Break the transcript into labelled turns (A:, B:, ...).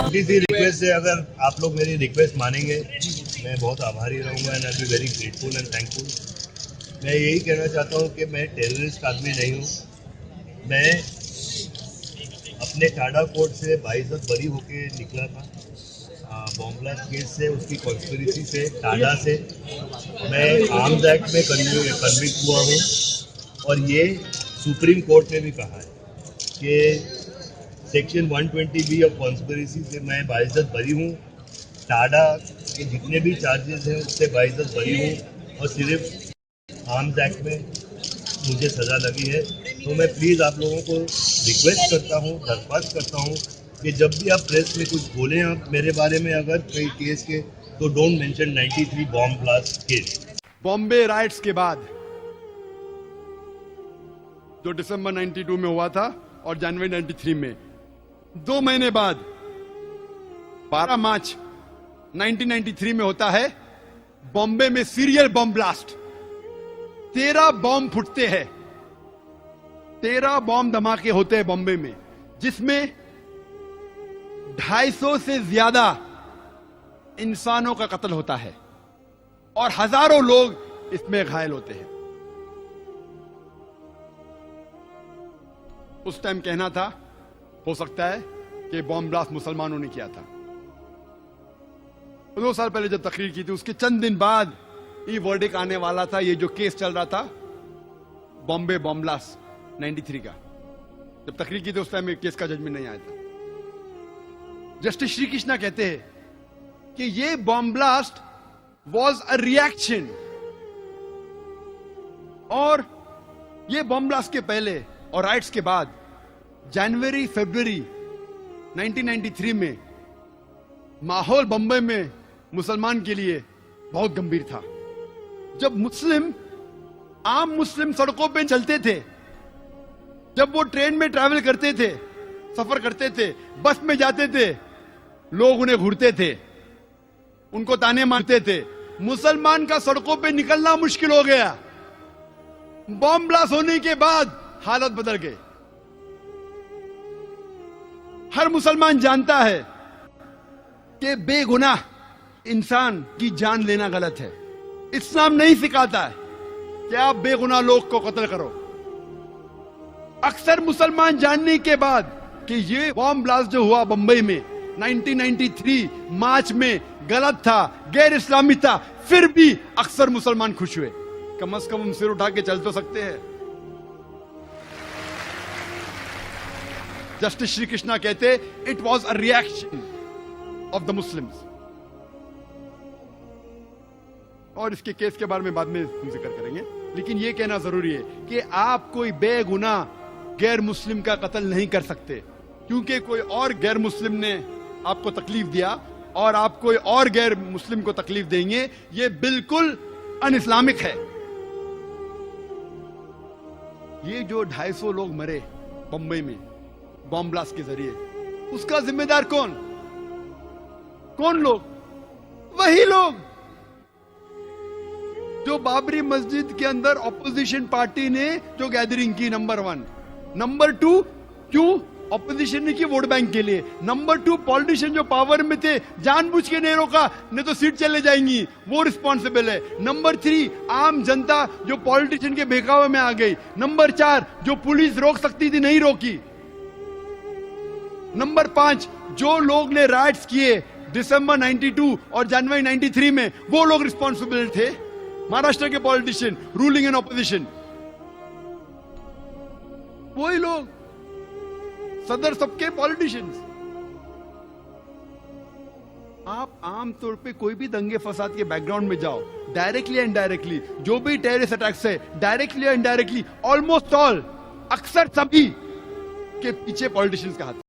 A: छोटी सी रिक्वेस्ट है, अगर आप लोग मेरी रिक्वेस्ट मानेंगे मैं बहुत आभारी रहूँगा and I be very grateful and thankful. मैं यही कहना चाहता हूँ कि मैं टेररिस्ट आदमी नहीं हूँ। मैं अपने टाडा कोर्ट से बाइज्जत बरी होके निकला था, बॉम्ब ब्लास्ट केस से, उसकी कॉन्स्पिरेसी से, टाडा से। मैं आर्म्स एक्ट में कन्विक्ट हुआ हूँ और ये सुप्रीम कोर्ट ने भी कहा है कि सेक्शन 120B ऑफ कॉन्स्पिरेसी से मैं बाइज्जत बरी हूँ। टाडा के जितने भी चार्जेस हैं उससे बाइज्जत बरी हूँ और सिर्फ आर्म्स एक्ट में मुझे सज़ा लगी है। तो मैं प्लीज़ आप लोगों को रिक्वेस्ट करता हूँ, दरख्वास्त करता हूँ कि जब भी आप प्रेस में कुछ बोलें आप मेरे बारे में अगर कई केस के, तो don't mention 93 bomb blast case.
B: Bombay rights के बाद जो दिसंबर 92 में हुआ था और जनवरी 93 में, 2 महीने बाद 12 मार्च 1993 में होता है बॉम्बे में सीरियल बॉम्ब ब्लास्ट। 13 बॉम्ब फूटते हैं, 13 बॉम्ब धमाके होते हैं बॉम्बे में, जिसमें 250 से ज्यादा इंसानों का कत्ल होता है और हजारों लोग इसमें घायल होते हैं। उस टाइम कहना था, हो सकता है कि बॉम्ब ब्लास्ट मुसलमानों ने किया था। 2 साल पहले जब तकरीर की थी उसके चंद दिन बाद ये वर्डिक्ट आने वाला था। ये जो केस चल रहा था बॉम्बे बॉम्ब ब्लास्ट 93 का, जब तकरीर की थी उस टाइम केस का जजमेंट नहीं आया था। जस्टिस श्री कृष्णा कहते हैं कि ये bomb blast was a reaction, और ये बॉम्ब ब्लास्ट के पहले और राइट्स के बाद जनवरी फरवरी 1993 में माहौल बम्बई में मुसलमान के लिए बहुत गंभीर था। जब आम मुस्लिम सड़कों पे चलते थे, जब वो ट्रेन में ट्रैवल करते थे, सफर करते थे, बस में जाते थे, लोग उन्हें घूरते थे, उनको ताने मारते थे। मुसलमान का सड़कों पे निकलना मुश्किल हो गया। बॉम्ब ब्लास्ट होने के बाद हालत बदल गई। हर मुसलमान जानता है कि बेगुनाह इंसान की जान लेना गलत है। इस्लाम नहीं सिखाता है कि आप बेगुनाह लोग को कत्ल करो। अक्सर मुसलमान जानने के बाद कि ये बॉम्ब ब्लास्ट जो हुआ बंबई में 1993 मार्च में गलत था, गैर इस्लामी था, फिर भी अक्सर मुसलमान खुश हुए। कम से कम हम सिर उठा के चल तो सकते हैं। जस्टिस श्री कृष्णा कहते it was a reaction of the Muslims. और इसके केस के बारे में बाद में हम जिक्र करेंगे, लेकिन यह कहना जरूरी है कि आप कोई बेगुनाह गैर मुस्लिम का कत्ल नहीं कर सकते, क्योंकि कोई और गैर मुस्लिम ने आपको तकलीफ दिया और आप कोई और गैर मुस्लिम को तकलीफ देंगे, यह बिल्कुल अन इस्लामिक है। ये जो 250 लोग मरे बंबई में बॉम्ब ब्लास्ट के जरिए, उसका जिम्मेदार कौन लोग? वही लोग जो बाबरी मस्जिद के अंदर ऑपोजिशन पार्टी ने जो गैदरिंग की, नंबर 1। नंबर 2, क्यों ऑपोजिशन ने की? वोट बैंक के लिए। नंबर 2, पॉलिटिशियन जो पावर में थे जानबूझ के नहीं रोका, नहीं तो सीट चले जाएंगी, वो रिस्पॉन्सिबल है। नंबर 3, आम जनता जो पॉलिटिशियन के बहकावे में आ गई। नंबर 4, जो पुलिस रोक सकती थी नहीं रोकी। नंबर 5, जो लोग ने राइट्स किए दिसंबर 92 और जनवरी 93 में, वो लोग रिस्पॉन्सिबल थे। महाराष्ट्र के पॉलिटिशियन, रूलिंग एंड ऑपोजिशन, वही लोग, सदर सबके पॉलिटिशियंस। आप आमतौर पे कोई भी दंगे फसाद के बैकग्राउंड में जाओ, डायरेक्टली एंड इनडायरेक्टली जो भी टेररिस्ट अटैक्स है, डायरेक्टली और इनडायरेक्टली, ऑलमोस्ट ऑल, अक्सर सभी के पीछे पॉलिटिशियंस का हाथ।